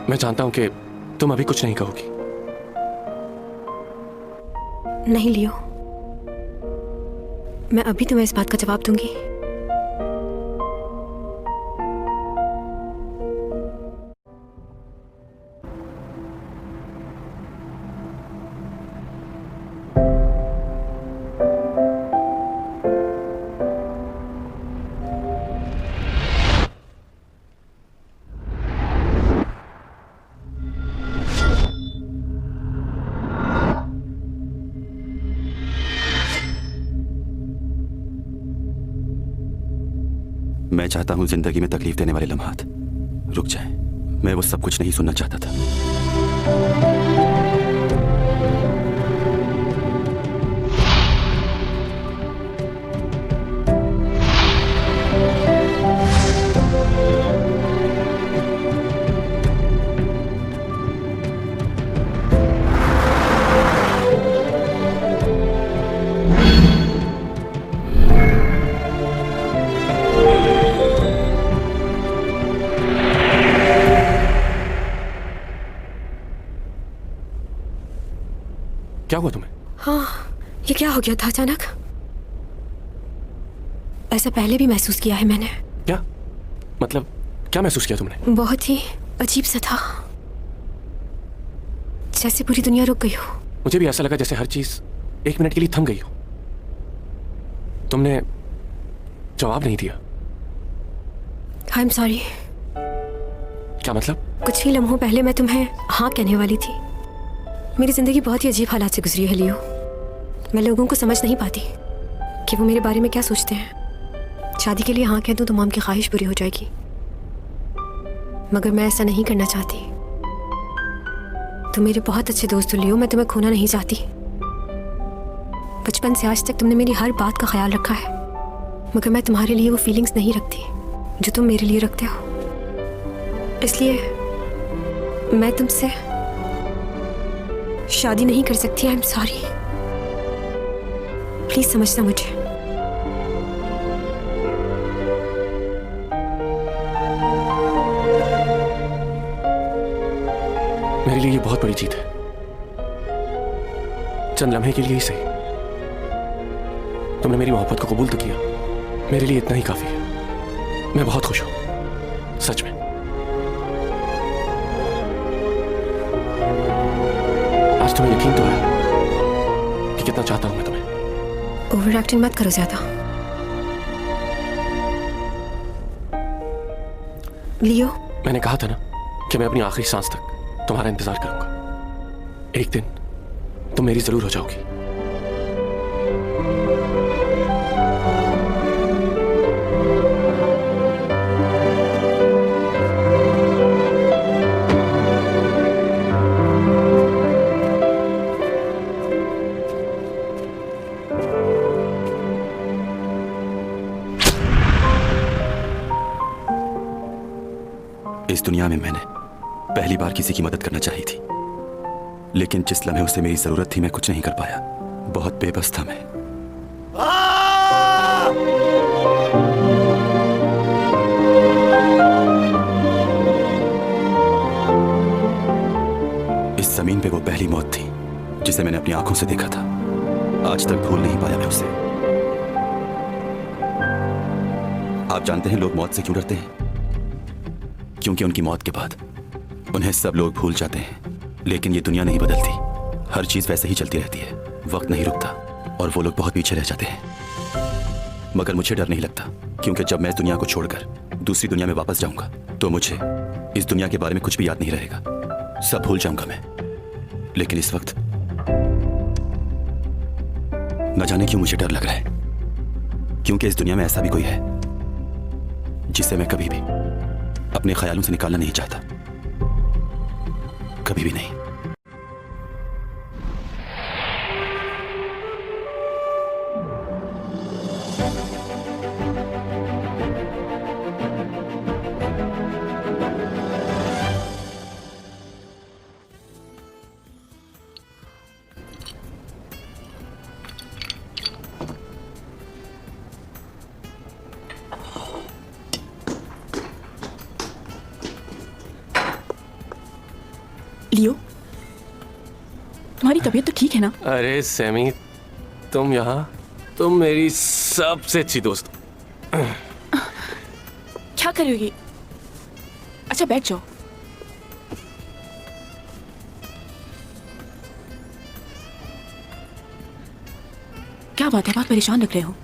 मैं जानता हूं कि तुम अभी कुछ नहीं कहोगी। नहीं लियो, मैं अभी तुम्हें इस बात का जवाब दूंगी। मैं चाहता हूं जिंदगी में तकलीफ देने वाले लम्हात रुक जाएं। मैं वो सब कुछ नहीं सुनना चाहता था। क्या हुआ तुम्हें? हाँ, ये क्या हो गया था अचानक? ऐसा पहले भी महसूस किया है मैंने। क्या मतलब, क्या महसूस किया तुमने? बहुत ही अजीब सा था, जैसे पूरी दुनिया रुक गई हो। मुझे भी ऐसा लगा जैसे हर चीज एक मिनट के लिए थम गई हो। तुमने जवाब नहीं दिया। I am sorry. क्या मतलब? कुछ ही लम्हों पहले मैं तुम्हें हाँ कहने वाली थी। मेरी जिंदगी बहुत ही अजीब हालात से गुजरी है लियो। मैं लोगों को समझ नहीं पाती कि वो मेरे बारे में क्या सोचते हैं। शादी के लिए हाँ कह दूं तो मॉम की ख्वाहिश पूरी हो जाएगी, मगर मैं ऐसा नहीं करना चाहती। तुम मेरे बहुत अच्छे दोस्त हो लियो, मैं तुम्हें खोना नहीं चाहती। बचपन से आज तक तुमने मेरी हर बात का ख्याल रखा है, मगर मैं तुम्हारे लिए वो फीलिंग्स नहीं रखती जो तुम मेरे लिए रखते हो। इसलिए मैं तुमसे शादी नहीं कर सकती। आई एम सॉरी, प्लीज समझना मुझे। मेरे लिए ये बहुत बड़ी जीत है। चंद लम्हे के लिए ही सही, तुमने मेरी मोहब्बत को कबूल तो किया। मेरे लिए इतना ही काफी है। मैं बहुत खुश हूं, सच में। आज तुम्हें यकीन तो है कि कितना चाहता हूं मैं तुम्हें। ओवर एक्टिंग मत करो ज्यादा लियो। मैंने कहा था ना कि मैं अपनी आखिरी सांस तक तुम्हारा इंतजार करूंगा। एक दिन तुम मेरी जरूर हो जाओगी। इस दुनिया में मैंने पहली बार किसी की मदद करना चाही थी, लेकिन जिस लम्हे उसे मेरी जरूरत थी मैं कुछ नहीं कर पाया। बहुत बेबस था मैं। इस जमीन पे वो पहली मौत थी जिसे मैंने अपनी आंखों से देखा था। आज तक भूल नहीं पाया मैं उसे। आप जानते हैं लोग मौत से क्यों डरते हैं? क्योंकि उनकी मौत के बाद उन्हें सब लोग भूल जाते हैं। लेकिन ये दुनिया नहीं बदलती, हर चीज वैसे ही चलती रहती है। वक्त नहीं रुकता और वो लोग बहुत पीछे रह जाते हैं। मगर मुझे डर नहीं लगता, क्योंकि जब मैं इस दुनिया को छोड़कर दूसरी दुनिया में वापस जाऊंगा तो मुझे इस दुनिया के बारे में कुछ भी याद नहीं रहेगा। सब भूल जाऊंगा मैं। लेकिन इस वक्त न जाने क्यों मुझे डर लग रहा है, क्योंकि इस दुनिया में ऐसा भी कोई है जिसे मैं कभी भी अपने ख्यालों से निकालना नहीं चाहता। कभी भी नहीं। तबीयत तो ठीक है ना? अरे सैमी, तुम यहाँ, तुम मेरी सबसे अच्छी दोस्त। क्या करोगी? अच्छा बैठ जाओ। क्या बात है, बहुत परेशान लग रहे हो।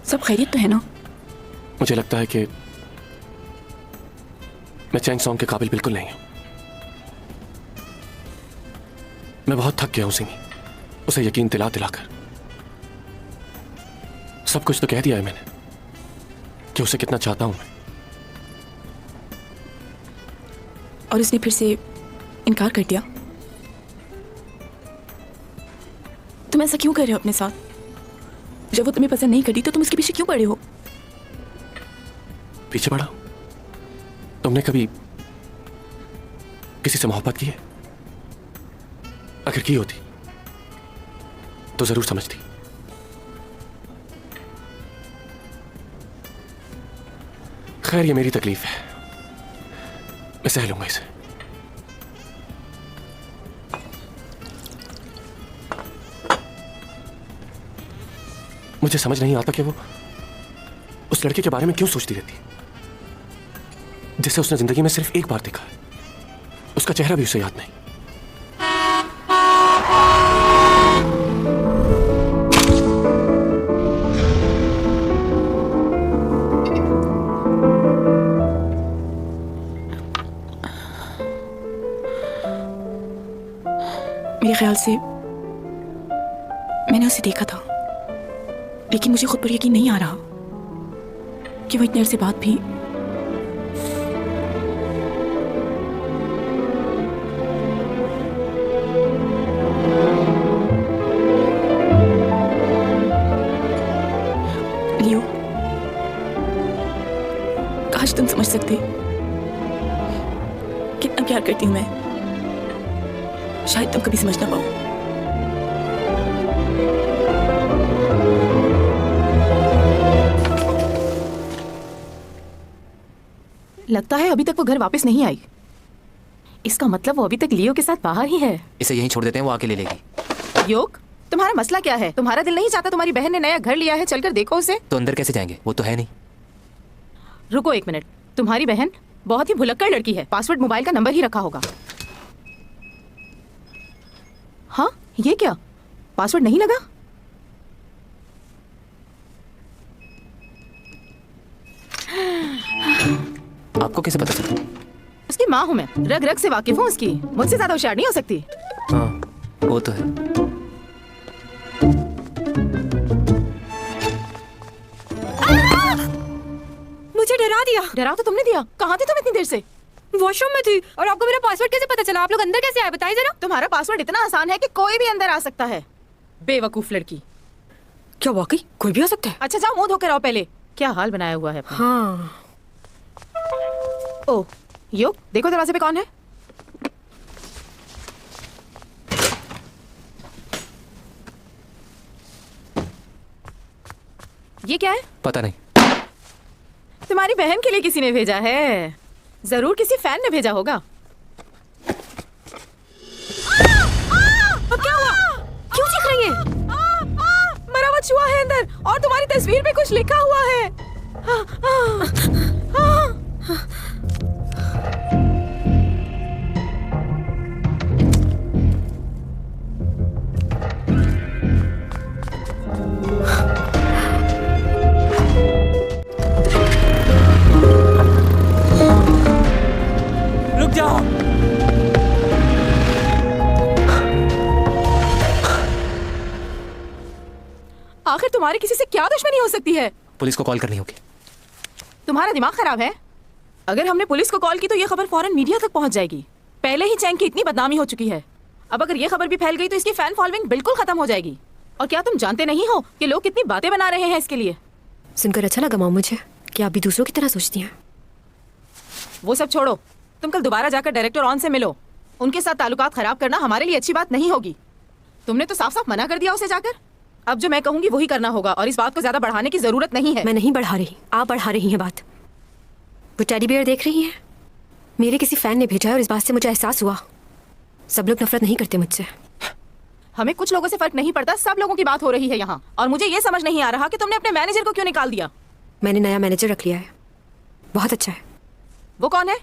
सब खैरियत तो है ना? मुझे लगता है कि मैं चैंग सॉन्ग के काबिल बिल्कुल नहीं हूं। मैं बहुत थक गया हूं सिमी, उसे यकीन दिला दिलाकर। सब कुछ तो कह दिया है मैंने कि उसे कितना चाहता हूं मैं। और उसने फिर से इनकार कर दिया। तुम ऐसा क्यों कर रहे हो अपने साथ? जब वो तुम्हें पसंद नहीं करती तो तुम उसके पीछे क्यों पड़े हो? पीछे पड़ा? तुमने कभी किसी से मोहब्बत की है? अगर की होती तो जरूर समझती। खैर, ये मेरी तकलीफ है, मैं सह लूंगा इसे। मुझे समझ नहीं आता कि वो उस लड़के के बारे में क्यों सोचती रहती है जिसे उसने जिंदगी में सिर्फ एक बार देखा है। उसका चेहरा भी उसे याद नहीं। मेरे ख्याल से मैंने उसे देखा था, लेकिन मुझे खुद पर यकीन नहीं आ रहा कि वो इतने अरसे बाद भी लियो, काश तुम समझ सकते कितना प्यार करती हूं मैं। शायद तुम कभी समझ ना पाओ। लगता है अभी तक वो घर वापस नहीं आई। इसका मतलब वो अभी तक लियो के साथ बाहर ही है। इसे यहीं छोड़ देते हैं, वो आके ले लेगी। योग, तुम्हारा मसला क्या है? तुम्हारा दिल नहीं चाहता तुम्हारी बहन ने नया घर लिया है? चलकर देखो उसे। तो अंदर कैसे जाएंगे? वो तो है नहीं। रुको एक मिनट, तुम्हारी बहन बहुत ही भुलक्कड़ लड़की है। पासवर्ड मोबाइल का नंबर ही रखा होगा। हाँ, ये क्या? पासवर्ड नहीं लगा? आपको कैसे पता चला? उसकी माँ हूं मैं, रग रग से वाकिफ हूँ उसकी। मुझसे ज्यादा होशियार नहीं हो सकती। हाँ, वो तो है। मुझे डरा दिया। डरा तो तुमने दिया। कहाँ थे तुम इतनी देर से? वॉशरूम में थी। और आपको मेरा पासवर्ड कैसे पता चला? आप लोग अंदर कैसे आए, बताइए जरा। तुम्हारा पासवर्ड इतना आसान है कि कोई भी अंदर आ सकता है। बेवकूफ लड़की। क्या वाकई कोई भी आ सकता है? अच्छा जाओ, मुंह धोकर आओ पहले। क्या हाल बनाया हुआ है अपना। हाँ। ओ योग, देखो दरवाजे पे कौन है। ये क्या है? पता नहीं। तुम्हारी बहन के लिए किसी ने भेजा है। जरूर किसी फैन ने भेजा होगा। क्या हुआ? क्यों चीख रही है? मरा हुआ चूहा है अंदर, और तुम्हारी तस्वीर पे कुछ लिखा हुआ है। रुक जाओ। आखिर तुम्हारी किसी से क्या दुश्मनी हो सकती है? पुलिस को कॉल करनी होगी। तुम्हारा दिमाग खराब है? अगर हमने पुलिस को कॉल की तो ये खबर फौरन मीडिया तक पहुंच जाएगी। पहले ही चैंग की इतनी बदनामी हो चुकी है, अब अगर ये खबर भी फैल गई तो इसकी फैन फॉलोइंग बिल्कुल खत्म हो जाएगी। और क्या तुम जानते नहीं हो कि लोग कितनी बातें बना रहे हैं इसके लिए? सुनकर अच्छा लगा माँ मुझे कि आप भी दूसरों की तरह सोचती हैं। वो सब छोड़ो, तुम कल दोबारा जाकर डायरेक्टर ऑन से मिलो। उनके साथ ताल्लुकात खराब करना हमारे लिए अच्छी बात नहीं होगी। तुमने तो साफ साफ मना कर दिया उसे जाकर। अब जो मैं कहूंगी वही करना होगा, और इस बात को ज्यादा बढ़ाने की जरूरत नहीं है। मैं नहीं बढ़ा रही, आप बढ़ा रही हैं बात। वो टेडी बियर देख रही हैं? मेरे किसी फैन ने भेजा है और इस बात से मुझे एहसास हुआ सब लोग नफरत नहीं करते मुझसे। हमें कुछ लोगों से फर्क नहीं पड़ता, सब लोगों की बात हो रही है यहाँ। और मुझे ये समझ नहीं आ रहा कि तुमने अपने मैनेजर को क्यों निकाल दिया। मैंने नया मैनेजर रख लिया है, बहुत अच्छा है। वो कौन है?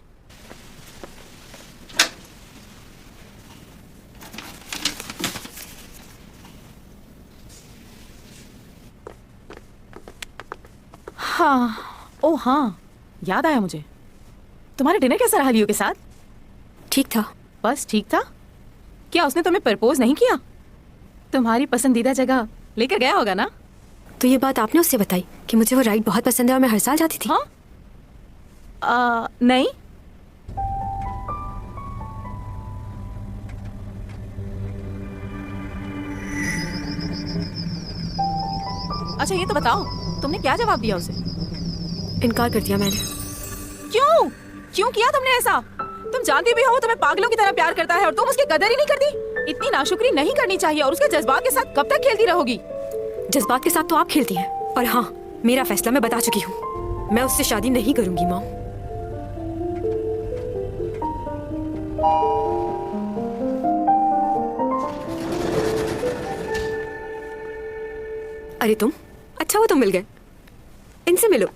हाँ, ओ हाँ, याद आया मुझे। तुम्हारा डिनर कैसा रहा लियो के साथ? ठीक था। बस ठीक था? क्या उसने तुम्हें प्रपोज नहीं किया? तुम्हारी पसंदीदा जगह लेकर गया होगा ना? तो ये बात आपने उससे बताई कि मुझे वो राइड बहुत पसंद है और मैं हर साल जाती थी? हाँ? नहीं। अच्छा ये तो बताओ, तुमने क्या जवाब दिया उसे? इनकार कर दिया मैंने। क्यों? क्यों किया तुमने ऐसा? तुम जानती भी हो तुम्हें पागलों की तरह प्यार करता है और तुम उसकी कदर ही नहीं करती। इतनी नाशुक्री नहीं करनी चाहिए। और उसके जज्बात के साथ कब तक खेलती रहोगी? जज्बात के साथ तो आप खेलती हैं। और हाँ, मेरा फैसला मैं बता चुकी हूँ, मैं उससे शादी नहीं करूंगी मॉम। अरे तुम, अच्छा वो तुम मिल गए। इनसे मिलो।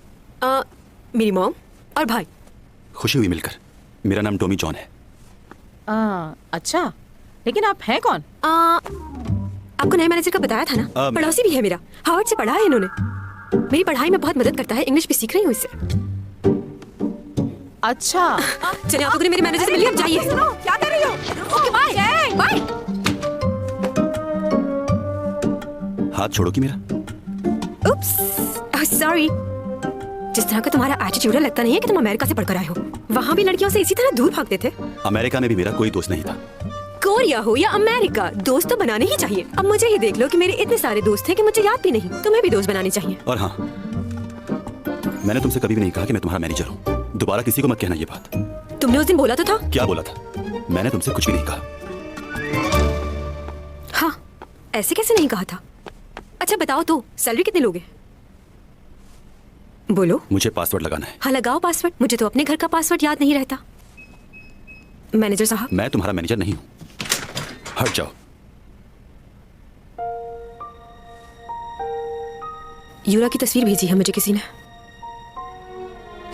मेरी मॉम और भाई। खुशी हुई मिलकर। मेरा नाम टॉमी जॉन है। अच्छा, लेकिन आप हैं कौन? आपको नए मैनेजर का बताया था ना? पड़ोसी भी है मेरा, हार्वर्ड से पढ़ा है इन्होंने। मेरी पढ़ाई में बहुत मदद करता है, इंग्लिश भी सीख रही हूँ इससे। अच्छा। चलिए आप लोगों ने मेरे मैनेजर से मिलिए, अब जाइए। सुनो, क्या कर रही हो? Okay bye bye. हाथ छोड़ो कि मेरा। Oops, sorry. जिस तरह का तुम्हारा एटीट्यूड है, लगता नहीं है कि तुम अमेरिका से पढ़कर आए हो। वहाँ भी लड़कियों से इसी तरह दूर भागते थे। अमेरिका में भी मेरा कोई दोस्त नहीं था। कोरिया हो या अमेरिका, दोस्त तो बनाने ही चाहिए। अब मुझे ही देख लो कि मेरे इतने सारे दोस्त हैं कि मुझे याद भी नहीं। तुम्हें भी दोस्त बनाने चाहिए। और हाँ, मैंने तुमसे कभी भी नहीं कहा कि मैं तुम्हारा मैनेजर हूँ। दोबारा किसी को मत कहना ये बात। तुमने उस दिन बोला तो था। क्या बोला था? मैंने तुमसे कुछ भी नहीं कहा। हाँ, ऐसे कैसे नहीं कहा था? अच्छा बताओ तो, सैलरी कितनी लोगे? बोलो। मुझे पासवर्ड लगाना है। हाँ लगाओ पासवर्ड। मुझे तो अपने घर का पासवर्ड याद नहीं रहता। मैनेजर साहब, मैं तुम्हारा मैनेजर नहीं हूँ, हट जाओ। यूरा की तस्वीर भेजी है मुझे किसी ने।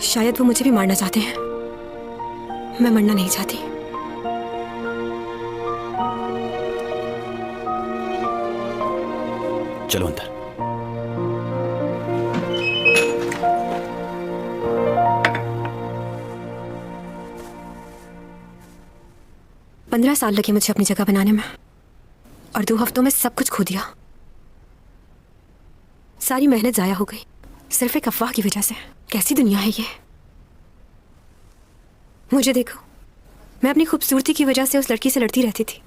शायद वो मुझे भी मारना चाहते हैं। मैं मरना नहीं चाहती। चलो अंदर। पंद्रह साल लगे मुझे अपनी जगह बनाने में और 2 हफ्तों में सब कुछ खो दिया। सारी मेहनत जाया हो गई सिर्फ एक अफवाह की वजह से। कैसी दुनिया है ये? मुझे देखो, मैं अपनी खूबसूरती की वजह से उस लड़की से लड़ती रहती थी।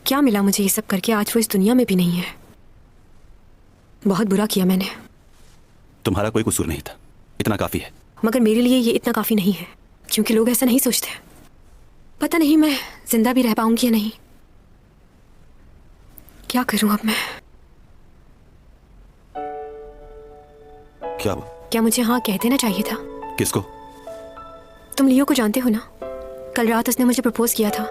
क्या मिला मुझे ये सब करके? आज वो इस दुनिया में भी नहीं है। बहुत बुरा किया मैंने। तुम्हारा कोई कसूर नहीं था, इतना काफी है। मगर मेरे लिए ये इतना काफी नहीं है, क्योंकि लोग ऐसा नहीं सोचते। पता नहीं मैं जिंदा भी रह पाऊंगी या नहीं। क्या करूं अब मैं? क्या वो? क्या मुझे हाँ कह देना चाहिए था? किसको? तुम लियो को जानते हो ना? कल रात उसने मुझे प्रपोज किया था।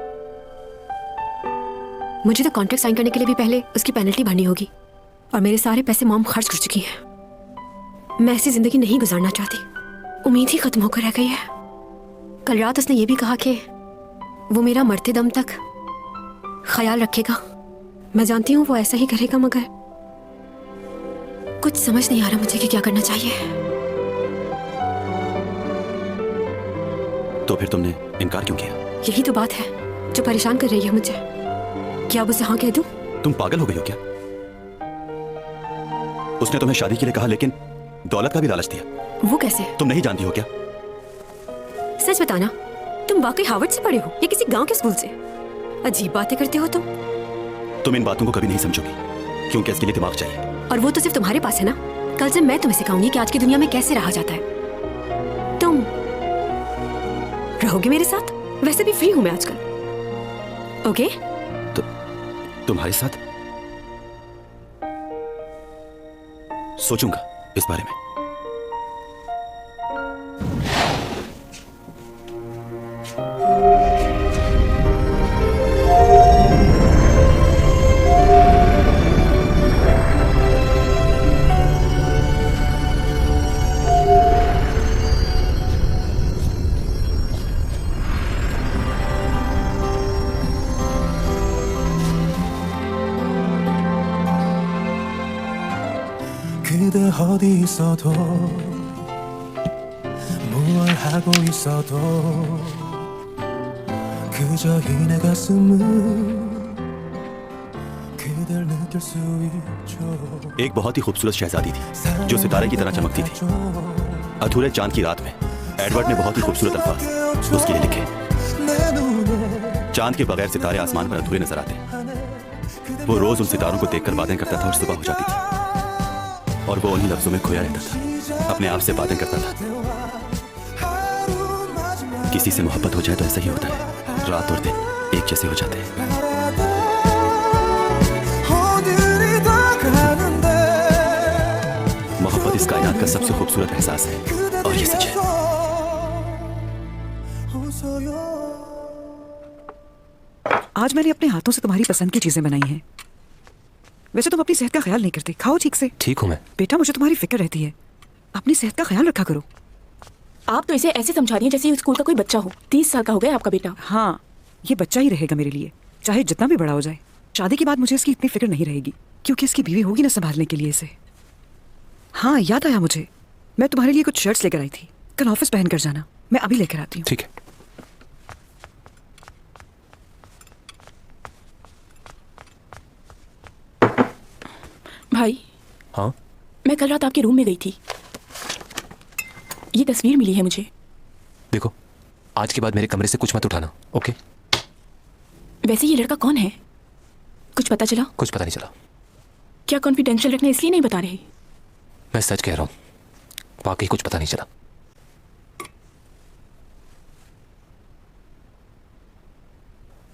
मुझे तो कॉन्ट्रैक्ट साइन करने के लिए भी पहले उसकी पेनल्टी भरनी होगी और मेरे सारे पैसे मॉम खर्च कर चुकी है। मैं ऐसी जिंदगी नहीं गुजारना चाहती। उम्मीद ही खत्म होकर रह गई है। कल रात उसने ये भी कहा कि वो मेरा मरते दम तक ख्याल रखेगा। मैं जानती हूँ वो ऐसा ही करेगा, मगर कुछ समझ नहीं आ रहा मुझे कि क्या करना चाहिए। तो फिर तुमने इनकार क्यों किया? यही तो बात है जो परेशान कर रही है मुझे। क्या अब उसे हाँ कह दूं? तुम पागल हो गई हो क्या? उसने तुम्हें शादी के लिए कहा, लेकिन दौलत का भी लालच दिया। वो कैसे? तुम नहीं जानती हो क्या? सच बताना, तुम वाकई हार्वर्ड से पढ़े हो या किसी गांव के स्कूल से? अजीब बातें करते हो तुम। तुम इन बातों को कभी नहीं समझोगी, क्योंकि इसके लिए दिमाग चाहिए। और वो तो सिर्फ तुम्हारे पास है ना। कल से मैं तुम्हें सिखाऊंगी कि आज की दुनिया में कैसे रहा जाता है। तुम रहोगे मेरे साथ? वैसे भी फ्री हूं मैं आजकल। ओके? तो तुम्हारे साथ सोचूंगा इस बारे में। 그대 어디 있어도 무얼 하고 있어도 그저 이 내 가슴은 그댈 느낄 수 있죠. एक बहुत ही खूबसूरत शहजादी थी जो सितारे की तरह चमकती थी। अधूरे चांद की रात में एडवर्ड ने बहुत ही खूबसूरत अल्फाज उसके लिए लिखे। चांद के बगैर सितारे आसमान पर अधूरे नजर आते। वो रोज उन सितारों को देखकर बातें करता था और सुबह हो जाती थी और वो उन्हीं लफ्जों में खोया रहता था, अपने आप से बातें करता था। किसी से मोहब्बत हो जाए तो ऐसा ही होता है, रात और दिन एक जैसे हो जाते हैं। मोहब्बत इस कायनात का सबसे खूबसूरत एहसास है और ये सच है। आज मैंने अपने हाथों से तुम्हारी पसंद की चीजें बनाई हैं। वैसे तुम अपनी सेहत का ख्याल नहीं करते, खाओ ठीक से। ठीक हूँ मैं। बेटा मुझे तुम्हारी फिक्र रहती है, अपनी सेहत का ख्याल रखा करो। आप तो इसे ऐसे समझा रही हैं जैसे ये स्कूल का कोई बच्चा हो। 30 साल का हो गया आपका बेटा। हाँ, ये बच्चा ही रहेगा मेरे लिए, चाहे जितना भी बड़ा हो जाए। शादी के बाद मुझे इसकी इतनी फिक्र नहीं रहेगी क्योंकि इसकी बीवी होगी ना संभालने के लिए इसे। हाँ याद आया मुझे, मैं तुम्हारे लिए कुछ शर्ट्स लेकर आई थी, कल ऑफिस पहन कर जाना। मैं अभी लेकर आती हूँ। ठीक है। भाई, हाँ मैं कल रात आपके रूम में गई थी। ये तस्वीर मिली है मुझे। देखो, आज के बाद मेरे कमरे से कुछ मत उठाना, ओके? वैसे ये लड़का कौन है, कुछ पता चला? कुछ पता नहीं चला। क्या कॉन्फिडेंशियल रखना इसलिए नहीं बता रहे? मैं सच कह रहा हूँ, वाकई कुछ पता नहीं चला।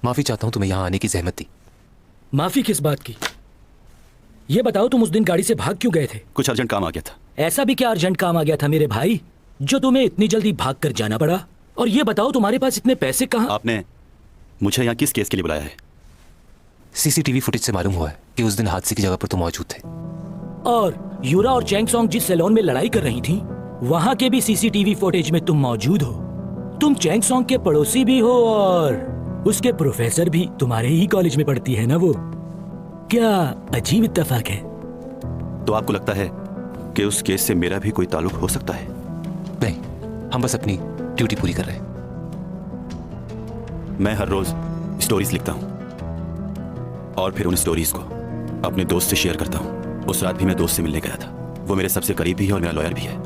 माफी चाहता हूँ तुम्हें यहाँ आने की जहमत दी। माफी किस बात की? ये बताओ, तुम उस दिन गाड़ी से भाग क्यों गए थे? कुछ अर्जेंट काम आ गया था। ऐसा भी क्या अर्जेंट काम आ गया था मेरे भाई, जो तुम्हें इतनी जल्दी भाग कर जाना पड़ा? और ये बताओ, तुम्हारे पास इतने पैसे कहाँ? आपने मुझे यहाँ किस केस के लिए बुलाया है? सीसीटीवी फुटेज से मालूम हुआ है कि उस दिन हादसे की जगह पर तुम मौजूद थे। और यूरा और चैंग सॉन्ग जिस सैलून में लड़ाई कर रही थी, वहां के भी सीसीटीवी फुटेज में तुम मौजूद हो। तुम चैंग सॉन्ग के पड़ोसी भी हो और उसके प्रोफेसर भी तुम्हारे ही कॉलेज में पढ़ती है ना वो। क्या अजीब इत्तेफाक है। तो आपको लगता है कि उस केस से मेरा भी कोई ताल्लुक हो सकता है? नहीं, हम बस अपनी ड्यूटी पूरी कर रहे हैं। मैं हर रोज स्टोरीज लिखता हूँ और फिर उन स्टोरीज को अपने दोस्त से शेयर करता हूँ। उस रात भी मैं दोस्त से मिलने गया था। वो मेरे सबसे करीबी है और मेरा लॉयर भी है।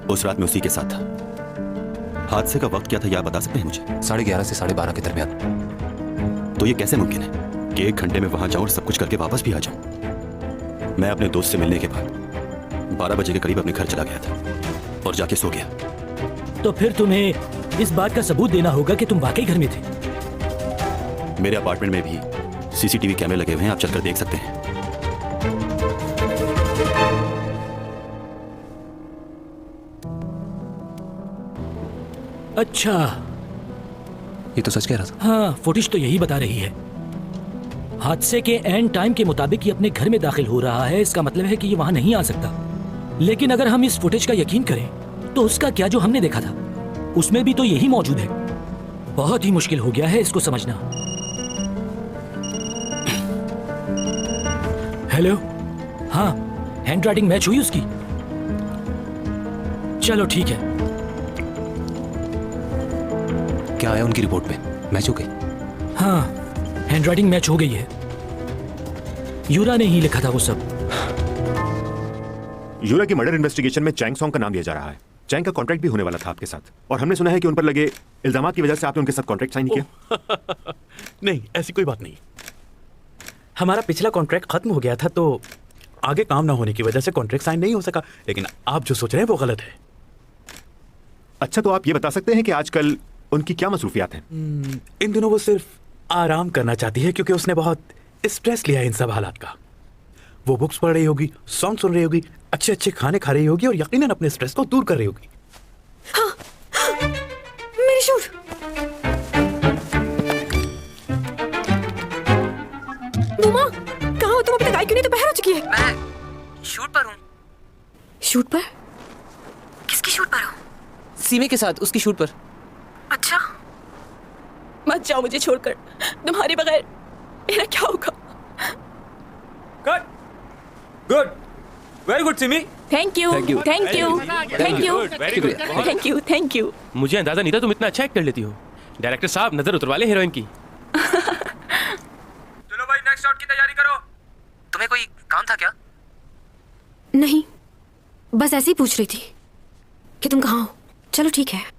उस रात मैं उसी के साथ था। हादसे का वक्त क्या था, यह आप बता सकते हैं मुझे? 11:30 से 12:30 के दरमियान। तो ये कैसे मुमकिन है कि 1 घंटे में वहां जाऊं और सब कुछ करके वापस भी आ जाऊं? मैं अपने दोस्त से मिलने के बाद 12 बजे के करीब अपने घर चला गया था और जाके सो गया। तो फिर तुम्हें इस बात का सबूत देना होगा कि तुम वाकई घर में थे। मेरे अपार्टमेंट में भी सीसीटीवी कैमरे लगे हुए हैं, आप चलकर देख सकते हैं। अच्छा, ये तो सच कह रहा था। हाँ, फुटेज तो यही बता रही है। हादसे के एंड टाइम के मुताबिक ये अपने घर में दाखिल हो रहा है। इसका मतलब है कि ये वहां नहीं आ सकता। लेकिन अगर हम इस फुटेज का यकीन करें तो उसका क्या जो हमने देखा था उसमें भी तो यही मौजूद है। बहुत ही मुश्किल हो गया है इसको समझना। हेलो, हाँ, हैंड राइटिंग मैच हुई उसकी? चलो ठीक है। क्या आया उनकी रिपोर्ट में? मैच हो गई? हाँ, हैंड राइटिंग मैच हो गई है। यूरा ने ही लिखा था वो सब। यूरा की मर्डर इन्वेस्टिगेशन में चैंग सॉन्ग का नाम लिया जा रहा है। चैंग का कॉन्ट्रैक्ट भी होने वाला था आपके साथ, और हमने सुना है कि उन पर लगे इल्जाम की वजह से आपने उनके साथ कॉन्ट्रैक्ट साइन किया। नहीं, ऐसी कोई बात नहीं। हमारा पिछला कॉन्ट्रैक्ट खत्म हो गया था, तो आगे काम ना होने की वजह से कॉन्ट्रैक्ट साइन नहीं हो सका। लेकिन आप जो सोच रहे हैं वो गलत है। अच्छा, तो आप ये बता सकते हैं कि आजकल उनकी क्या मसरूफियात हैं? इन दिनों वो सिर्फ आराम करना चाहती है क्योंकि उसने बहुत स्ट्रेस लिया इन सब हालात का। वो बुक्स पढ़ रही होगी, सॉन्ग सुन रही होगी, अच्छे अच्छे खाने खा रही होगी और यकीनन अपने स्ट्रेस को दूर कर रही होगी। हाँ, मेरे शूट। बुमा, कहाँ हो तुम? अभी तक आई क्यों नहीं? दोपहर हो चुकी है। मैं शूट पर हूँ। शूट पर? किसकी शूट पर हो? सीमे के साथ, उसकी शूट पर। अच्छा, मत जाओ मुझे छोड़कर। तुम्हारे बगैर मेरा क्या होगा? Cut. Good. Very good Simi. Thank you Thank you. Thank you thank you very good. Thank you thank you. मुझे अंदाजा नहीं था तुम इतना अच्छा एक्ट कर लेती हो। डायरेक्टर साहब नजर उतरवा ले हीरोइन की। चलो भाई नेक्स्ट शॉट की तैयारी करो। तुम्हें कोई काम था क्या? नहीं, बस ऐसे ही पूछ रही थी कि तुम कहाँ हो। चलो ठीक है।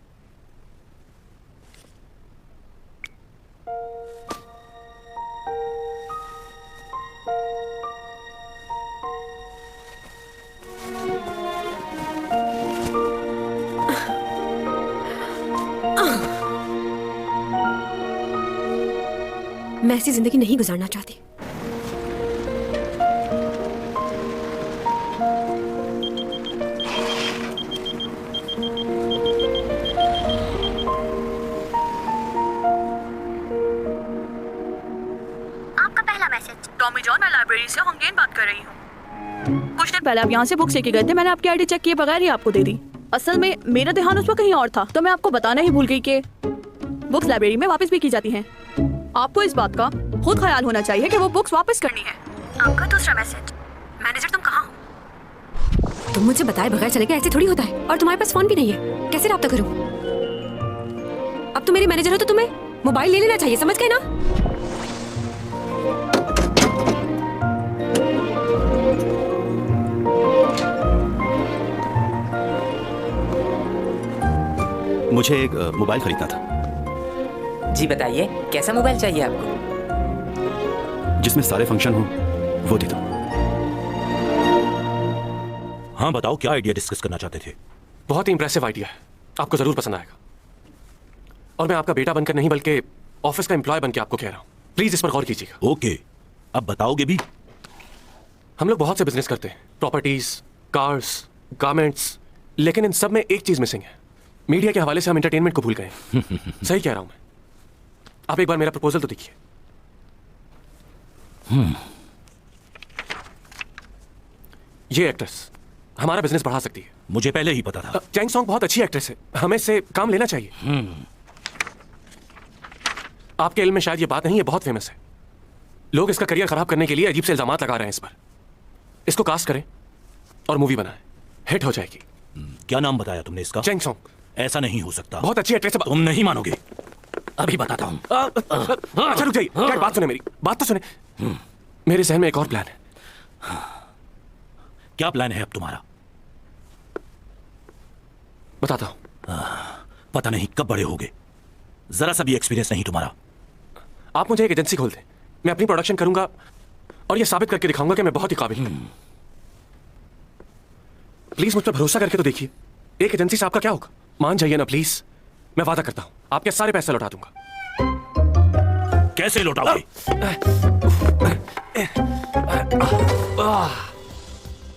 मैं ऐसी जिंदगी नहीं गुजारना चाहती। आपका पहला मैसेज। टॉमी जॉन, मैं लाइब्रेरी से होंगेन बात कर रही हूँ। कुछ दिन पहले आप यहाँ से बुक्स लेके गए थे, मैंने आपकी आईडी चेक किए बगैर ही आपको दे दी। असल में मेरा ध्यान उस पर कहीं और था, तो मैं आपको बताना ही भूल गई कि बुक्स लाइब्रेरी में वापस भी की जाती हैं। आपको इस बात का खुद ख्याल होना चाहिए कि वो बुक्स वापस करनी है। आपका दूसरा मैसेज। मैनेजर, तुम कहाँ हो? तुम मुझे बताए बगैर चले गए, ऐसे थोड़ी होता है। और तुम्हारे पास फोन भी नहीं है, कैसे रब्ता करूं? अब तुम मेरी मैनेजर हो तो तुम्हें मोबाइल ले लेना चाहिए, समझ गए ना? मुझे एक मोबाइल खरीदना था। जी बताइए, कैसा मोबाइल चाहिए आपको? जिसमें सारे फंक्शन हो वो दे दो। हाँ बताओ, क्या आइडिया डिस्कस करना चाहते थे? बहुत ही इंप्रेसिव आइडिया है, आपको जरूर पसंद आएगा। और मैं आपका बेटा बनकर नहीं बल्कि ऑफिस का एम्प्लॉय बनकर आपको कह रहा हूँ, प्लीज इस पर गौर कीजिएगा। ओके, अब बताओगे भी? हम लोग बहुत से बिजनेस करते हैं, प्रॉपर्टीज, कार्स, गारमेंट्स, लेकिन इन सब में एक चीज मिसिंग है। मीडिया के हवाले से हम एंटरटेनमेंट को भूल गए हैं। सही कह रहा हूं मैं। आप एक बार मेरा प्रपोजल तो देखिए। ये एक्ट्रेस हमारा बिजनेस बढ़ा सकती है। मुझे पहले ही पता था। चैंग सॉन्ग बहुत अच्छी एक्ट्रेस है, हमें इससे काम लेना चाहिए। आपके इल्म में शायद ये बात नहीं है, बहुत फेमस है। लोग इसका करियर खराब करने के लिए अजीब से इल्जामात लगा रहे हैं इस पर। इसको कास्ट करें और मूवी बनाएं, हिट हो जाएगी। क्या नाम बताया तुमने इसका? Chang Song. ऐसा नहीं हो सकता। बहुत अच्छी एक्ट्रेस है। तुम नहीं मानोगे, अभी बताता हूँ। अच्छा रुक जाइए, क्या बात सुने, मेरी बात तो सुने। मेरे जहन में एक और प्लान है। क्या प्लान है अब तुम्हारा? बताता हूँ। पता नहीं कब बड़े होगे, जरा सा भी एक्सपीरियंस नहीं तुम्हारा। आप मुझे एक एजेंसी खोल दें, मैं अपनी प्रोडक्शन करूंगा और ये साबित करके दिखाऊंगा कि मैं बहुत ही काबिल हूं। प्लीज मुझ पर भरोसा करके तो देखिए। एक एजेंसी से आपका क्या होगा? मान जाइए ना प्लीज, मैं वादा करता हूं आपके सारे पैसे लौटा दूंगा। कैसे लौटाओगे?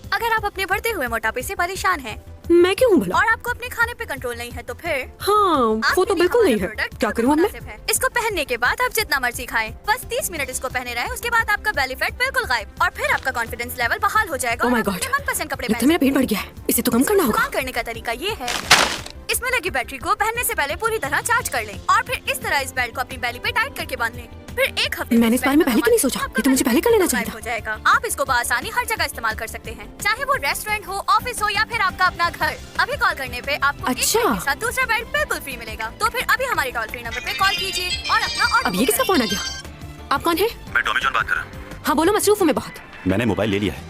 अगर आप अपने बढ़ते हुए मोटापे से परेशान हैं मैं क्यों हूँ भला? और आपको अपने खाने पे कंट्रोल नहीं है तो फिर हाँ, वो तो बिल्कुल नहीं है। क्या करूँ अब मैं? इसको पहनने के बाद आप जितना मर्जी खाएं, बस 30 मिनट इसको पहने रहें, उसके बाद आपका बेली फैट बिल्कुल गायब और फिर आपका कॉन्फिडेंस लेवल बहाल हो जाएगा। Oh my और आप God, अपने मनपसंद कपड़े लगता है मेरा पेट बढ़ गया है, इसे तो कम करना होगा। काम करने का तरीका ये है, इसमें लगी बैटरी को पहनने से पहले पूरी तरह चार्ज कर लें और फिर इस तरह इस बेल्ट को अपनी बेली पे टाइट करके बांध लें। फिर एक हफ्ते मैंने इस बारे में पहले क्यों नहीं सोचा? ये तो मुझे पहले कर लेना चाहिए था। हो जाएगा। आप इसको बआसानी हर जगह इस्तेमाल कर सकते हैं, चाहे वो रेस्टोरेंट हो, ऑफिस हो या फिर आपका अपना घर। अभी कॉल करने पे आपको अच्छा। एक बेल्ट के साथ दूसरा बेल्ट बिल्कुल फ्री मिलेगा। तो फिर अभी हमारे टोल फ्री नंबर पे कॉल कीजिए और अपना ऑर्डर। अब ये किसका फोन आ गया? आप कौन है? मैं टॉमी जॉन बात कर रहा हूँ। हाँ बोलो, मसरूफ हूँ मैं बहुत। मैंने मोबाइल ले लिया है।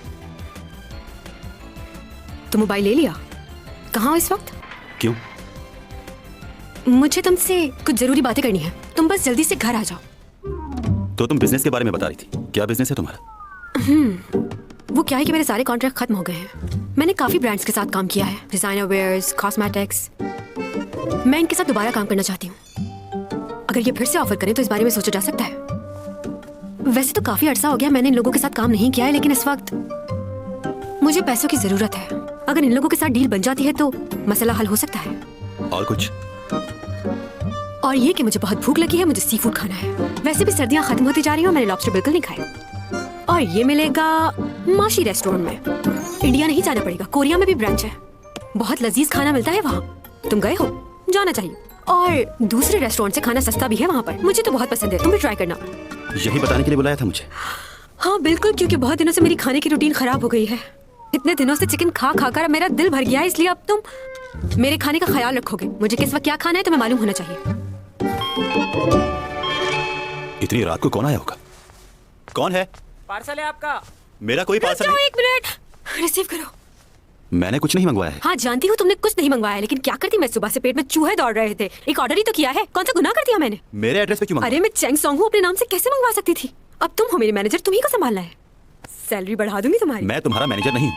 तो मोबाइल ले लिया? कहाँ हो इस वक्त? क्यों? मुझे तुमसे कुछ जरूरी बातें करनी है, तुम बस जल्दी से घर आ जाओ। तो तुम बिजनेस के बारे में बता रही थी, क्या बिजनेस है तुम्हारा? वो क्या है कि मेरे सारे कॉन्ट्रैक्ट खत्म हो गए हैं। मैंने काफी ब्रांड्स के साथ काम किया है, डिजाइनर वेयर्स, कॉस्मेटिक्स। मैं इनके साथ दोबारा काम करना चाहती हूँ। अगर ये फिर से ऑफर करें तो इस बारे में सोचा जा सकता है। वैसे तो काफी अरसा हो गया मैंने इन लोगों के साथ काम नहीं किया है, लेकिन इस वक्त मुझे पैसों की जरूरत है। अगर इन लोगों के साथ डील बन जाती है तो मसला हल हो सकता है। और कुछ? और ये कि मुझे बहुत भूख लगी है, मुझे सी फूड खाना है। वैसे भी सर्दियां खत्म होती जा रही हैं, मैंने लॉबस्टर बिल्कुल नहीं खाया। और ये मिलेगा माशी रेस्टोरेंट में। इंडिया नहीं जाना पड़ेगा, कोरिया में भी ब्रांच है, बहुत लजीज खाना मिलता है वहाँ। तुम गए हो? जाना चाहिए। और दूसरे रेस्टोरेंट से खाना सस्ता भी है वहाँ पर, मुझे तो बहुत पसंद है, तुम भी ट्राई करना। यही बताने के लिए बुलाया था मुझे? हाँ बिल्कुल, क्योंकि बहुत दिनों से मेरी खाने की रूटीन खराब हो गई है। इतने दिनों से चिकन खा खा कर मेरा दिल भर गया है, इसलिए अब तुम मेरे खाने का ख्याल रखोगे। मुझे किस वक्त क्या खाना है तुम्हें मालूम होना चाहिए। इतनी रात को कौन आया होगा? कौन है? पार्सल है आपका। मेरा कोई पार्सल जाओ, नहीं। एक मिनट, रिसीव करो। मैंने कुछ नहीं मंगवाया है। हाँ जानती हूँ तुमने कुछ नहीं मंगवाया, लेकिन क्या करती मैं? सुबह से पेट में चूहे दौड़ रहे थे, एक ऑर्डर ही तो किया है। कौन सा गुनाह कर दिया मैंने? मेरे एड्रेस पे क्यों मंगवाया? अरे मैं चैंग सॉन्ग हूँ, अपने नाम से कैसे मंगवा सकती थी? अब तुम हो मेरी मैनेजर, तुम ही को संभालना है। सैलरी बढ़ा दूंगी तुम्हारी। मैं तुम्हारा मैनेजर नहीं हूँ।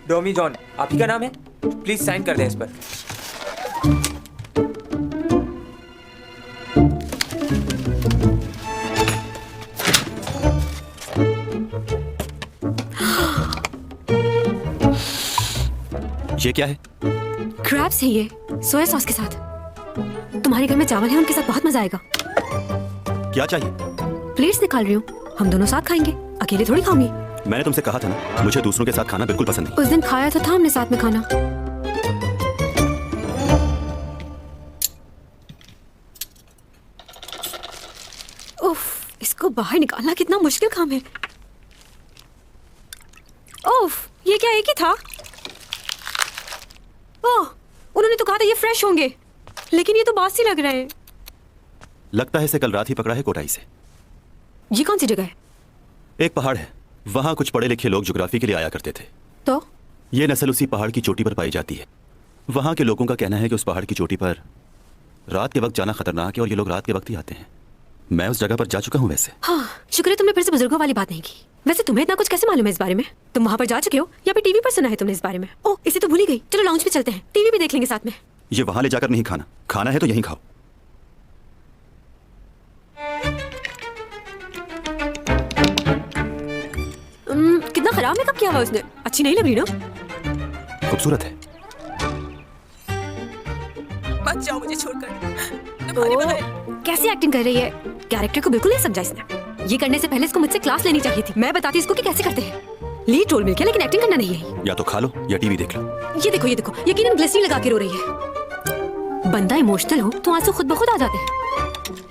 डोमी जॉन आप ही का नाम है? प्लीज साइन कर दें इस पर। ये क्या है? क्रैब्स है ये, सोया सॉस के साथ। तुम्हारे घर में चावल है, उनके साथ बहुत मजा आएगा। क्या चाहिए? प्लेट्स निकाल रही हूँ, हम दोनों साथ खाएंगे, अकेले थोड़ी खाऊंगी। मैंने तुमसे कहा था ना, मुझे दूसरों के साथ खाना बिल्कुल पसंद नहीं। उस दिन खाया तो था हमने साथ में खाना। उफ, इसको बाहर निकालना कितना मुश्किल काम है। उफ, ये क्या एक ही था? ओह, उन्होंने तो कहा था ये फ्रेश होंगे, लेकिन ये तो बासी लग रहे हैं। लगता है इसे कल रात ही पकड़ा है कोटाई से। ये कौन सी जगह है? एक पहाड़ है, वहाँ कुछ पढ़े लिखे लोग ज्योग्राफी के लिए आया करते थे। तो ये नस्ल उसी पहाड़ की चोटी पर पाई जाती है। वहाँ के लोगों का कहना है कि उस पहाड़ की चोटी पर रात के वक्त जाना खतरनाक है और ये लोग रात के वक्त ही आते हैं। मैं उस जगह पर जा चुका हूँ वैसे। हाँ, शुक्र है तुमने फिर से बुजुर्गों वाली बात नहीं की। वैसे तुम्हें इतना कुछ कैसे मालूम है इस बारे में? तुम वहाँ पर जा चुके हो या फिर टीवी पर सुना है तुमने इस बारे में? ओह, इसे तो भूल ही गई। चलो लाउंज पे चलते हैं, टीवी भी देख लेंगे साथ में। ये वहाँ ले जाकर नहीं खाना, खाना है तो यहीं खाओ। कितना खराब मेकअप किया हुआ उसने, अच्छी नहीं लग रही ना? खूबसूरत है। मत जाओ मुझे छोड़कर। कैसी एक्टिंग कर रही है, कैरेक्टर को बिल्कुल नहीं समझा इसने। ये करने से पहले इसको मुझसे क्लास लेनी चाहिए थी। मैं बताती इसको कि कैसे करते हैं। लीड रोल मिल गया, लेकिन एक्टिंग करना नहीं है। या तो खा लो या टीवी देख लो। ये देखो, ये देखो, यकीनन ग्लिसरीन लगा के रो रही है। बंदा इमोशनल हो तो आंसू खुद ब खुद आ जाते हैं,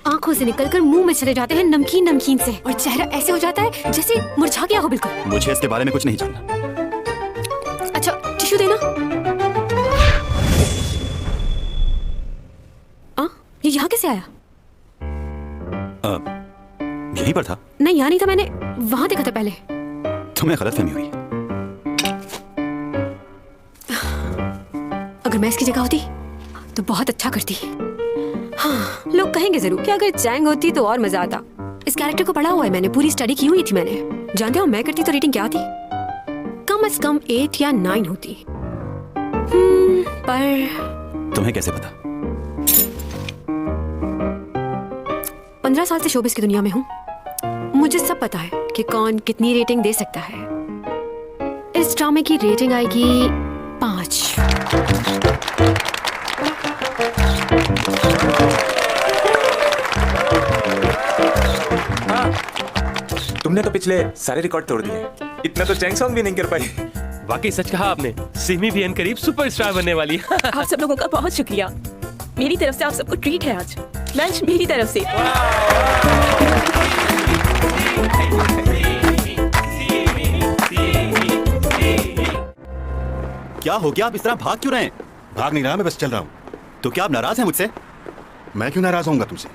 आंखों से निकलकर मुंह में चले जाते हैं नमकीन नमकीन से, और चेहरा ऐसे हो जाता है जैसे मुरझा गया हो बिल्कुल। मुझे इसके बारे में कुछ नहीं जानना। अच्छा, टिश्यू देना। ये यहाँ कैसे आया? यहीं पर था। नहीं, यहाँ नहीं था, मैंने वहां देखा था पहले। तुम्हें गलतफहमी हुई। अगर मैं इसकी जगह होती तो बहुत अच्छा करती। हाँ, लोग कहेंगे जरूर कि अगर चैंग होती तो और मजा आता। इस कैरेक्टर को पढ़ा हुआ है मैंने, पूरी स्टडी की हुई थी मैंने। जानते हो मैं करती तो रेटिंग क्या होती? कम से कम 8 या 9 होती। पर तुम्हें कैसे पता? 15 साल से शोबिस की दुनिया में हूँ, मुझे सब पता है कि कौन कितनी रेटिंग दे सकता है। इस ड्रामे की रेटिंग आएगी 5। हाँ, तुमने तो पिछले सारे रिकॉर्ड तोड़ दिए। इतना तो चैंग सॉन्ग भी नहीं कर पाई। वाकई सच कहा आपने, सिमी भी करीब सुपरस्टार बनने वाली है। आप सब लोगों का बहुत शुक्रिया। मेरी तरफ से आप सबको ट्रीट है आज, लंच मेरी तरफ से। क्या हो गया? आप इस तरह भाग क्यों रहे हैं? भाग नहीं रहा, मैं बस चल रहा हूँ। तो क्या आप नाराज हैं मुझसे? मैं क्यों नाराज होऊंगा तुमसे?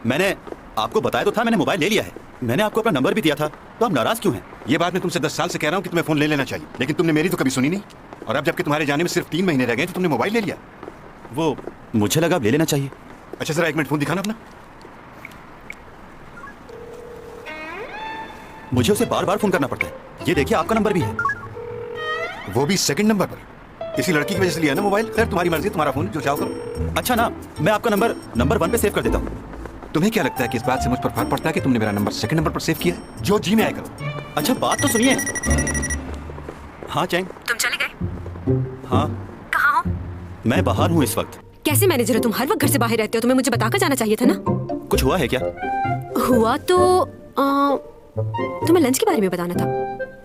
मैंने आपको बताया तो था, मैंने मोबाइल ले लिया है। मैंने आपको अपना नंबर भी दिया था, तो आप नाराज क्यों हैं? ये बात मैं तुमसे 10 साल से कह रहा हूँ कि तुम्हें फोन ले लेना चाहिए, लेकिन तुमने मेरी तो कभी सुनी नहीं। और अब जबकि तुम्हारे जाने में सिर्फ 3 महीने रह गए तो तुमने मोबाइल ले लिया। वो मुझे लगा अब ले लेना चाहिए। अच्छा जरा 1 मिनट फोन दिखाना अपना। मुझे उसे बार बार फोन करना पड़ता है। ये देखिए आपका नंबर भी है। वो भी सेकंड नंबर पर। इसी लड़की की वजह से लिया ना मोबाइल। खैर तुम्हारी मर्जी, तुम्हारा फोन, जो चाहो करो। अच्छा ना, मैं आपका नंबर 1 पे सेव कर देता हूँ। तुम्हें क्या लगता है कि इस बात से मुझ पर फर्क पड़ता है कि तुमने मेरा नंबर सेकंड नंबर पर सेव किया? जो जी में आया करो। अच्छा बात तो सुनिए। हाँ चैंग, तुम चले गए? हाँ। कहाँ हो? मैं बाहर हूँ इस वक्त। कैसे मैनेजर हो तुम? हर वक्त घर से बाहर रहते हो, तुम्हें मुझे बताकर जाना चाहिए था ना। कुछ हुआ है क्या? हुआ तो तुम्हें लंच के बारे में बताना था,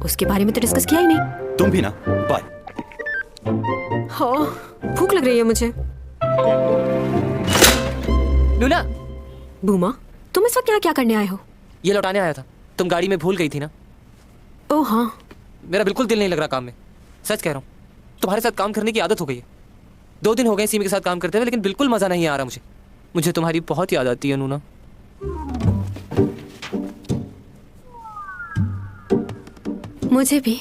उसके बारे में तो डिस्कस किया ही नहीं। तुम भी ना। बाय। हाँ, भूख लग रही है मुझे। लूला, बूमा, तुम इस वक्त यहाँ क्या करने आए हो? ये लौटाने आया था। तुम गाड़ी में भूल गई थी ना। ओह हाँ। मेरा बिल्कुल दिल नहीं लग रहा काम में, सच कह रहा हूँ। तुम्हारे साथ काम करने की आदत हो गई है। 2 दिन हो गए सीमी के साथ काम करते हुए, लेकिन बिल्कुल मज़ा नहीं आ रहा मुझे। मुझे तुम्हारी बहुत याद आती है नूना। मुझे भी।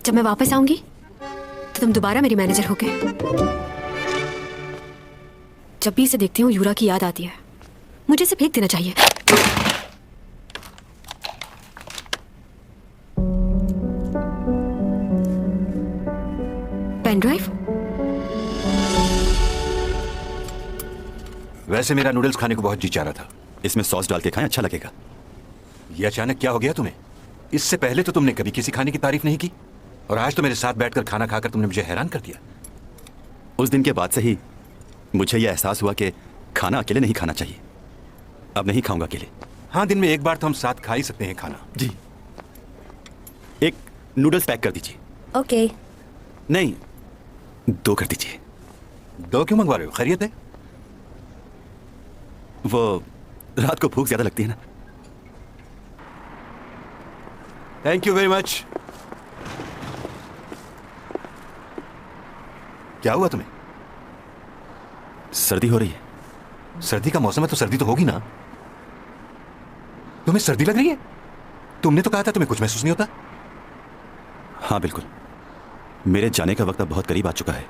जब मैं वापस आऊंगी तो तुम दोबारा मेरी मैनेजर होगे। जब भी इसे देखती हूँ यूरा की याद आती है। मुझे इसे फेंक देना चाहिए। Pen drive. वैसे मेरा नूडल्स खाने को बहुत जी चाह रहा था। इसमें सॉस डाल के खाएं, अच्छा लगेगा। ये अचानक क्या हो गया तुम्हें? इससे पहले तो तुमने कभी किसी खाने की तारीफ नहीं की, और आज तो मेरे साथ बैठकर खाना खाकर तुमने मुझे हैरान कर दिया। उस दिन के बाद से ही मुझे यह एहसास हुआ कि खाना अकेले नहीं खाना चाहिए। अब नहीं खाऊंगा अकेले। हाँ, दिन में एक बार तो हम साथ खा ही सकते हैं खाना। जी। एक नूडल्स पैक कर दीजिए। ओके। नहीं, 2 कर दीजिए। 2 क्यों मंगवा रहे हो? खैरियत है? वो रात को भूख ज्यादा लगती है ना। Thank you very much. क्या हुआ तुम्हें? सर्दी हो रही है। सर्दी का मौसम है तो सर्दी तो होगी ना। तुम्हें सर्दी लग रही है? तुमने तो कहा था तुम्हें कुछ महसूस नहीं होता। हाँ बिल्कुल। मेरे जाने का वक्त अब बहुत करीब आ चुका है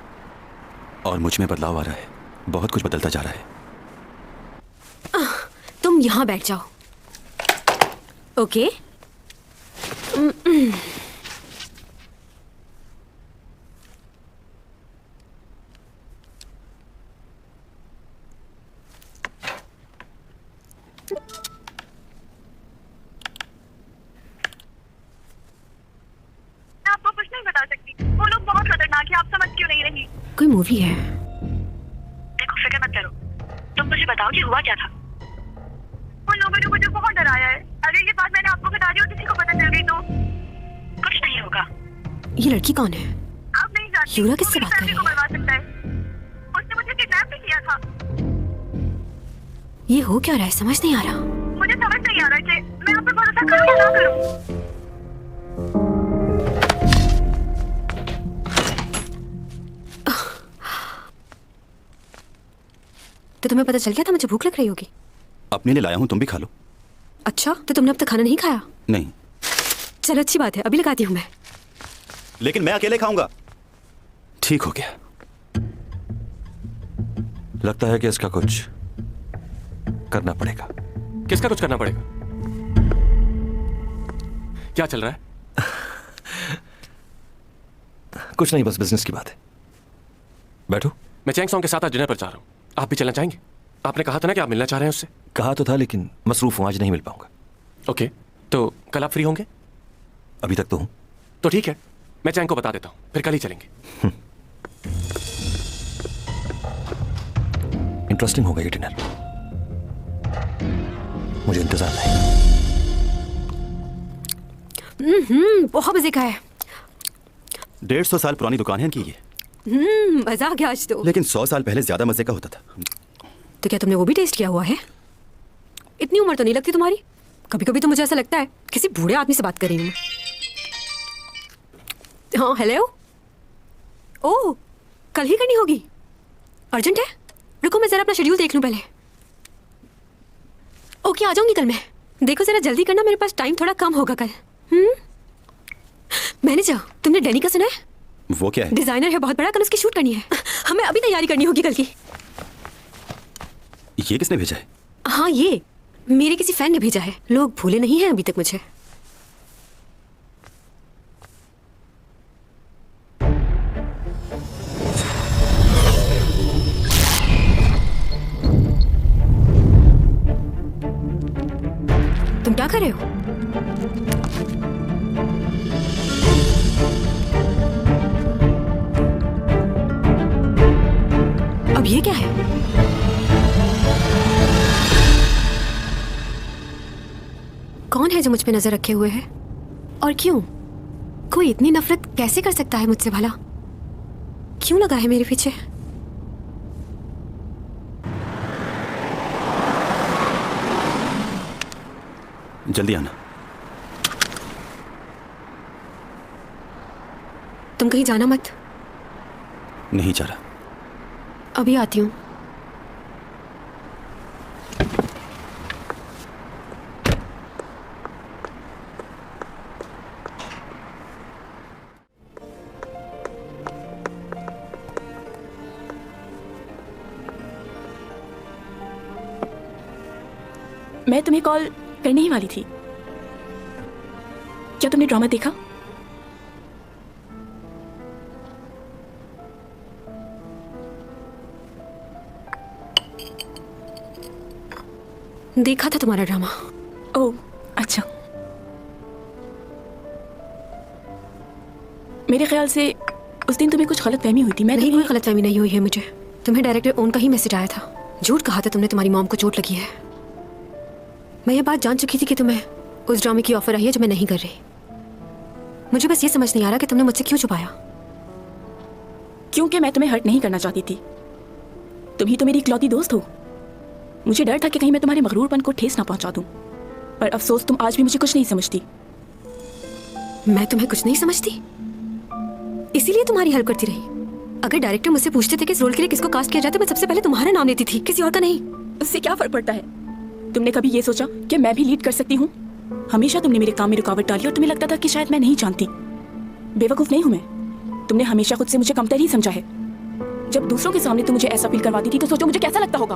और मुझ में बदलाव आ रहा है। बहुत कुछ बदलता जा रहा है। तुम यहां बैठ जाओ। ओके। आपको कुछ नहीं बता सकती। वो लोग बहुत खतरनाक है, आप समझ क्यों नहीं रही? कोई मूवी है? देखो फिक्र मत करो, तुम मुझे बताओ कि हुआ क्या था। उन लोगों ने मुझे बहुत डराया है। अगर ये बात मैंने आपको बता दी और किसी को पता चल गई तो कुछ नहीं होगा। ये लड़की कौन है? आप नहीं जानती। यूरा किससे बात कर रही को बर्बाद सकता है। उसने मुझे किडनैप भी किया था। ये हो क्या रहा है? समझ नहीं आ रहा। मुझे समझ नहीं आ रहा कि मैं आप पे भरोसा करूं या ना करूं। तो तुम्हें पता चल गया था मुझे भूख लग रही होगी? अपने लिए लाया हूं, तुम भी खा लो। अच्छा, तो तुमने अब तक खाना नहीं खाया? नहीं। चलो अच्छी बात है, अभी लगाती हूँ मैं। लेकिन मैं अकेले खाऊंगा। ठीक हो गया। लगता है कि इसका कुछ करना पड़ेगा। किसका कुछ करना पड़ेगा? क्या चल रहा है? कुछ नहीं, बस बिजनेस की बात है। बैठो। मैं चैंग सॉन्ग के साथ आज डिनर पर जा रहा हूं। आप भी चलना चाहेंगे? आपने कहा था ना कि आप मिलना चाह रहे हैं उससे। कहा तो था, लेकिन मसरूफ हूं, आज नहीं मिल पाऊंगा। ओके, तो कल आप फ्री होंगे? अभी तक तो हूं। तो ठीक है, मैं चैंग को बता देता हूं, फिर कल ही चलेंगे। इंटरेस्टिंग होगा ये डिनर। मुझे इंतजार है। बहुत मजे का है। 150 साल पुरानी दुकान है इनकी ये। मजा आ गया आज तो। लेकिन 100 साल पहले ज्यादा मजे का होता था। तो क्या तुमने वो भी टेस्ट किया हुआ है? इतनी उम्र तो नहीं लगती तुम्हारी। कभी कभी तो मुझे ऐसा लगता है किसी बूढ़े आदमी से बात कर रही हूँ। हाँ हेलो। ओह, कल ही करनी होगी? अर्जेंट है? रुको मैं जरा अपना शेड्यूल देख लूं पहले। ओके, आ जाऊंगी कल मैं। देखो जरा जल्दी करना, मेरे पास टाइम थोड़ा कम होगा कल। मैनेजर, तुमने डैनी का सुना है? वो क्या है? डिजाइनर है बहुत बड़ा, कल उसकी शूट करनी है। हमें अभी तैयारी करनी होगी कल की। ये किसने भेजा है? हाँ, ये मेरे किसी फैन ने भेजा है। लोग भूले नहीं हैं अभी तक मुझे। तुम क्या कर रहे हो? अब ये क्या है? कौन है जो मुझ पे नजर रखे हुए है? और क्यों? कोई इतनी नफरत कैसे कर सकता है मुझसे भला? क्यों लगा है मेरे पीछे? जल्दी आना। तुम कहीं जाना मत। नहीं जा रहा। अभी आती हूँ। मैं तुम्हें कॉल करने ही वाली थी। क्या तुमने ड्रामा देखा? देखा था तुम्हारा ड्रामा। ओह अच्छा। मेरे ख्याल से उस दिन तुम्हें कुछ गलतफहमी हुई थी। मैं नहीं, कोई गलतफहमी नहीं हुई है मुझे। तुम्हें डायरेक्टर ओन का ही मैसेज आया था। झूठ कहा था तुमने तुम्हारी मॉम को चोट लगी है। मैं ये बात जान चुकी थी कि तुम्हें उस ड्रामे की ऑफर आई है जो मैं नहीं कर रही। मुझे बस ये समझ नहीं आ रहा कि तुमने मुझसे क्यों छुपाया। क्योंकि मैं तुम्हें हर्ट नहीं करना चाहती थी। तुम ही तो मेरी इकलौती दोस्त हो। मुझे डर था कि कहीं मैं तुम्हारे मगरूरपन को ठेस ना पहुंचा दूं। पर अफसोस तुम आज भी मुझे कुछ नहीं समझती। मैं तुम्हें कुछ नहीं समझती, इसीलिए तुम्हारी हेल्प करती रही। अगर डायरेक्टर मुझसे पूछते थे कि इस रोल के लिए किसको कास्ट किया जाए तो मैं सबसे पहले तुम्हारा नाम लेती थी, किसी और का नहीं। उससे क्या फर्क पड़ता है? तुमने कभी ये सोचा कि मैं भी लीड कर सकती हूँ? हमेशा तुमने मेरे काम में रुकावट डाली और तुम्हें लगता था कि शायद मैं नहीं जानती। बेवकूफ नहीं हूं मैं। तुमने हमेशा खुद से मुझे कमतर ही समझा है। जब दूसरों के सामने तुम मुझे ऐसा फील करवाती थी तो सोचो मुझे कैसा लगता होगा।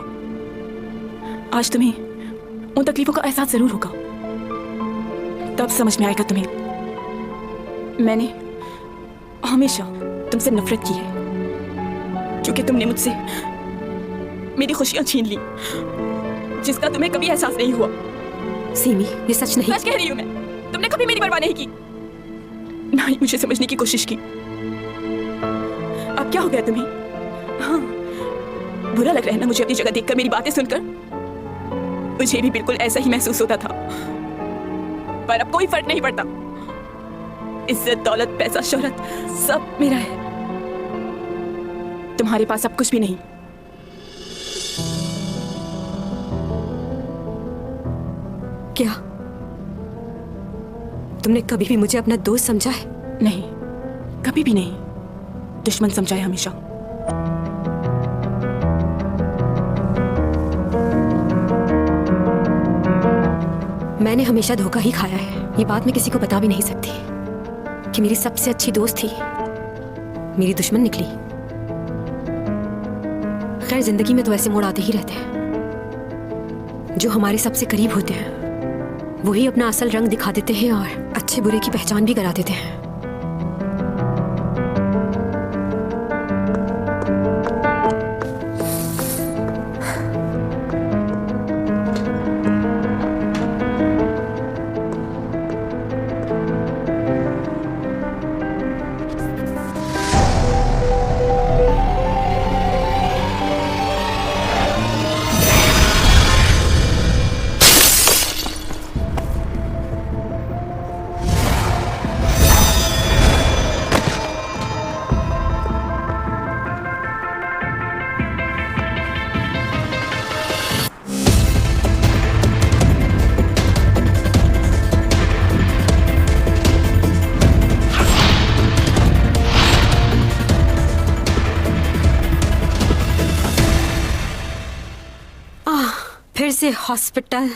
आज तुम्हें उन तकलीफों का एहसास जरूर होगा, तब समझ में आएगा तुम्हें। मैंने हमेशा तुमसे नफरत की है क्योंकि तुमने मुझसे मेरी खुशियां छीन ली, जिसका तुम्हें कभी एहसास नहीं हुआ। सीमी, ये सच नहीं। सच कह रही हूं मैं। तुमने कभी मेरी परवाह नहीं की, ना ही मुझे समझने की कोशिश की। अब क्या हो गया तुम्हें? हाँ, बुरा लग रहा है ना मुझे अपनी जगह देखकर, मेरी बातें सुनकर? मुझे भी बिल्कुल ऐसा ही महसूस होता था, पर अब कोई फर्क नहीं पड़ता। इज्जत, दौलत, पैसा, शोहरत सब मेरा है। तुम्हारे पास अब कुछ भी नहीं। क्या तुमने कभी भी मुझे अपना दोस्त समझा है? नहीं, कभी भी नहीं। दुश्मन समझा है हमेशा। मैंने हमेशा धोखा ही खाया है। ये बात मैं किसी को बता भी नहीं सकती कि मेरी सबसे अच्छी दोस्त थी मेरी दुश्मन निकली। खैर, जिंदगी में तो ऐसे मोड़ आते ही रहते हैं। जो हमारे सबसे करीब होते हैं वही अपना असल रंग दिखा देते हैं और अच्छे बुरे की पहचान भी करा देते हैं। फिर से हॉस्पिटल।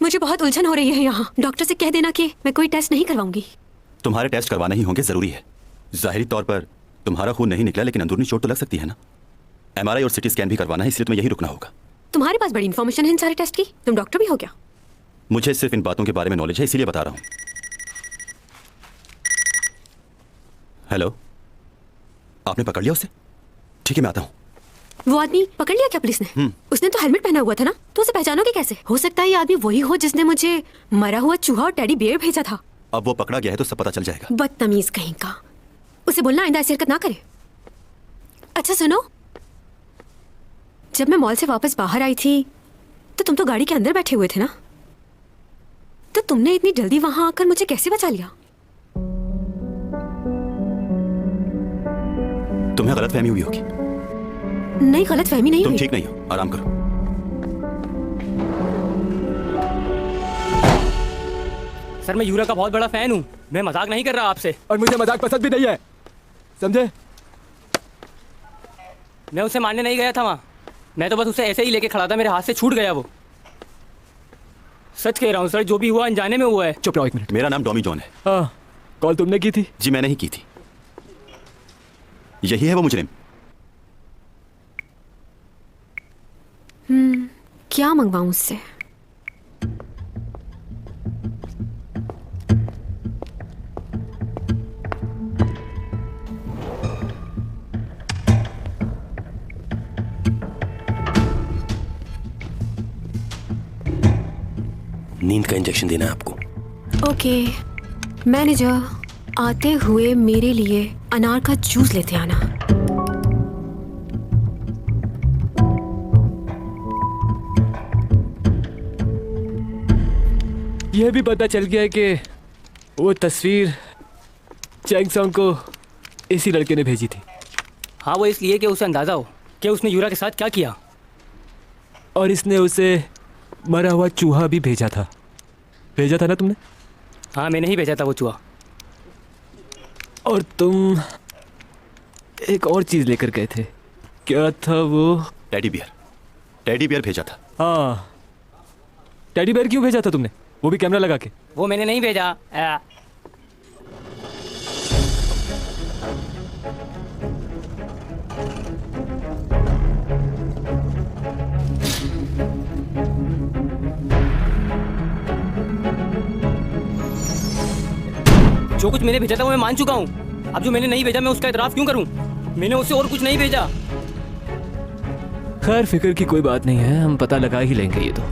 मुझे बहुत उलझन हो रही है यहाँ। डॉक्टर से कह देना कि मैं कोई टेस्ट नहीं करवाऊंगी। तुम्हारे टेस्ट करवाना ही होंगे, जरूरी है। जाहिरी तौर पर तुम्हारा खून नहीं निकला, लेकिन अंदरूनी चोट तो लग सकती है ना। MRI और सिटी स्कैन भी करवाना है, इसलिए तुम्हें यही रुकना होगा। तुम्हारे पास बड़ी इन्फॉर्मेशन है इन सारे टेस्ट की। तुम डॉक्टर भी हो क्या? मुझे सिर्फ इन बातों के बारे में नॉलेज है, इसीलिए बता रहा हूँ। हेलो, आपने पकड़ लिया उसे? ठीक है, मैं आता हूँ। वो आदमी पकड़ लिया क्या पुलिस ने? उसने तो हेलमेट पहना हुआ था ना, तो उसे पहचानोगे कैसे? हो सकता है ये आदमी वही हो जिसने मुझे मरा हुआ चूहा और टेडी बियर भेजा था। अब वो पकड़ा गया है तो सब पता चल जाएगा। बदतमीज कहीं का। उसे बोलना आइंदा ऐसी हरकत ना करे। अच्छा सुनो, जब मैं मॉल से वापस बाहर आई थी तो तुम तो गाड़ी के अंदर बैठे हुए थे ना, तो तुमने इतनी जल्दी वहां आकर मुझे कैसे बचा लिया? तुम्हें गलतफहमी हुई होगी। नहीं, गलतफहमी नहीं तुम हुई। ठीक नहीं हो, आराम करो। सर, मैं यूरा का बहुत बड़ा फैन हूँ। मैं मजाक नहीं कर रहा आपसे। और मुझे मजाक पसंद भी नहीं है, समझे? मैं उसे मारने नहीं गया था वहाँ, मैं तो बस उसे ऐसे ही लेके खड़ा था, मेरे हाथ से छूट गया वो। सच कह रहा हूँ सर, जो भी हुआ अनजाने में हुआ है। चुप रहो 1 मिनट। मेरा नाम टॉमी जॉन है। हाँ, कॉल तुमने की थी? जी मैंने ही की थी। यही है वो मुजरिम। क्या मंगवाऊं उससे? नींद का इंजेक्शन देना है आपको। ओके मैनेजर, आते हुए मेरे लिए अनार का जूस लेते आना। यह भी पता चल गया है कि वो तस्वीर चैंग सॉन्ग को इसी लड़के ने भेजी थी। हाँ, वो इसलिए कि उसे अंदाजा हो कि उसने यूरा के साथ क्या किया। और इसने उसे मरा हुआ चूहा भी भेजा था ना तुमने? हाँ, मैंने ही भेजा था वो चूहा। और तुम एक और चीज लेकर गए थे, क्या था वो? टेडी बियर भेजा था। हाँ, टेडी बियर क्यों भेजा था तुमने, वो भी कैमरा लगा के? वो मैंने नहीं भेजा। जो कुछ मैंने भेजा था वो मैं मान चुका हूँ। अब जो मैंने नहीं भेजा मैं उसका इतराफ क्यों करूँ? मैंने उससे और कुछ नहीं भेजा। खैर फिक्र की कोई बात नहीं है, हम पता लगा ही लेंगे ये तो।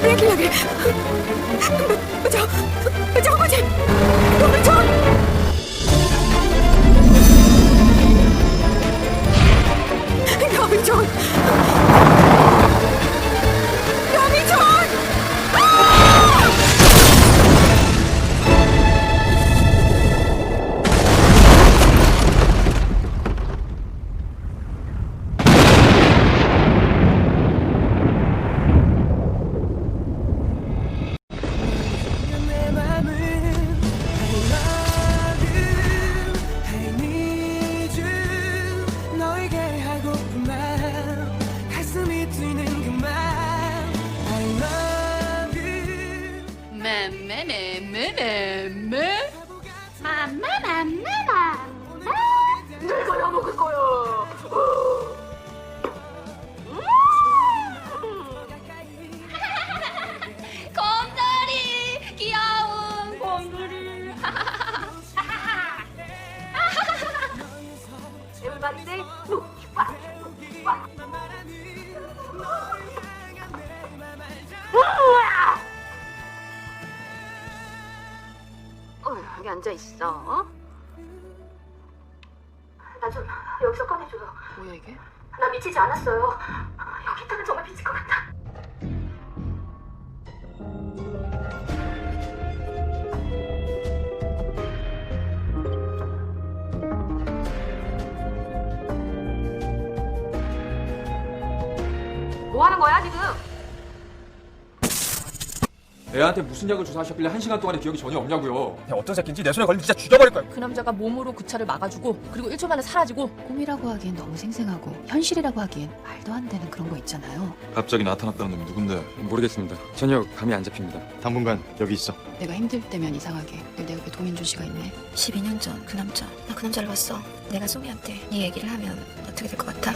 ब्रेक लगे, बचाओ बचाओ मुझे, बचाओ। Tommy John, Tommy John. 내가 먹을 거야. 곰돌이, 귀여운 곰돌이. Everybody say, look, 여기 앉아 있어. 나 좀 여기서 꺼내줘. 뭐야 이게? 나 미치지 않았어요. 여기 있다가 정말 미칠 것 같아. 뭐 하는 거야 지금? 애한테 무슨 약을 주사 하셨길래 1시간 동안에 기억이 전혀 없냐고요. 어떤 새끼인지 내 손에 걸리면 진짜 죽여버릴 거야. 그 남자가 몸으로 그 차를 막아주고 그리고 1초 만에 사라지고. 꿈이라고 하기엔 너무 생생하고 현실이라고 하기엔 말도 안 되는 그런 거 있잖아요. 갑자기 나타났다는 놈이 누군데? 모르겠습니다. 전혀 감이 안 잡힙니다. 당분간 여기 있어. 내가 힘들 때면 이상하게 내 옆에 도민준 씨가 있네. 12년 전 그 남자, 나 그 남자를 봤어. 내가 소미한테 이 얘기를 하면 어떻게 될 것 같아?